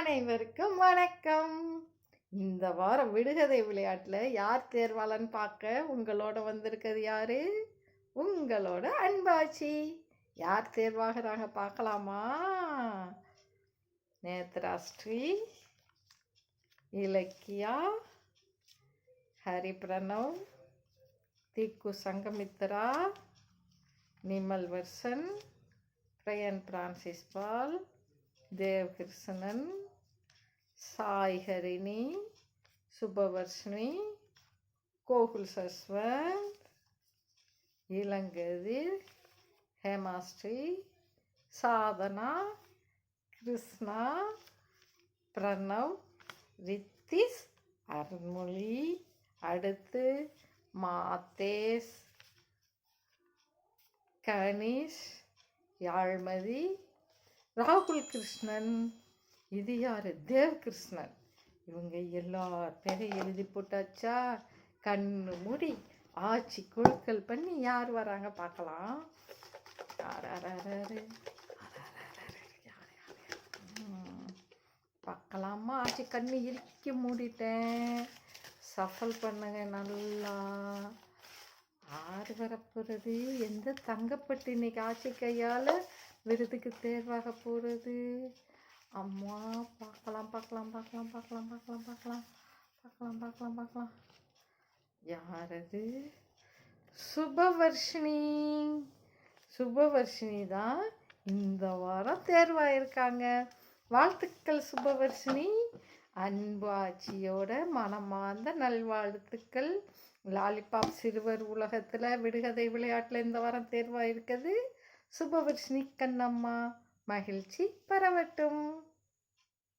அனைவருக்கும் வணக்கம். இந்த வாரம் விடுகதை விளையாட்டில் யார் தேர்வாளன்னு பார்க்க உங்களோட வந்திருக்கிறது யாரு? உங்களோட அன்பாச்சி. யார் தேர்வாகிறாங்க பார்க்கலாமா? நேத்ராஸ்ரீ, இலக்கியா, ஹரி பிரணவ், திக்கு சங்கமித்ரா, நிமல் வர்சன், பிரயன் பிரான்சிஸ் பால், தேவ்கிருஷ்ணன், சாய் ஹரிணி, சுபவர்ஷினி, கோகுல் சஸ்வந்த், இளங்கதிர், ஹேமாஸ்ரீ, சாதனா, கிருஷ்ணா, பிரணவ், ரித்திஸ், அருண்மொழி, அடுத்து மாத்தேஸ், கணேஷ், யாழ்மதி, ராகுல் கிருஷ்ணன், இது யார்? தேவ்கிருஷ்ணன். இவங்க எல்லார் பேரையும் எழுதி போட்டாச்சா? கண்ணு மூடி ஆட்சி குழுக்கள் பண்ணி யார் வராங்க பார்க்கலாம். பார்க்கலாமா? ஆட்சி கண்ணு இறுக்கி மூடிட்டேன். சஃபல் பண்ணுங்க நல்லா. ஆறு வரப்போகிறது. எந்த தங்கப்பட்டு இன்னைக்கு ஆட்சி கையால் விருதுக்கு தேர்வாக போகிறது? அம்மா, பார்க்கலாம். யாரது? சுபவர்ஷினி. சுபவர்ஷினி தான் இந்த வாரம் தேர்வாயிருக்காங்க. வாழ்த்துக்கள் சுபவர்ஷினி. அன்பாட்சியோட மனமார்ந்த நல்வாழ்த்துக்கள். லாலிபாப் சிறுவர் உலகத்தில் விடுகதை விளையாட்டில் இந்த வாரம் தேர்வாயிருக்குது. சுபவர்ஷினி கண்ணம்மா. மகிழ்ச்சி பரவட்டும்.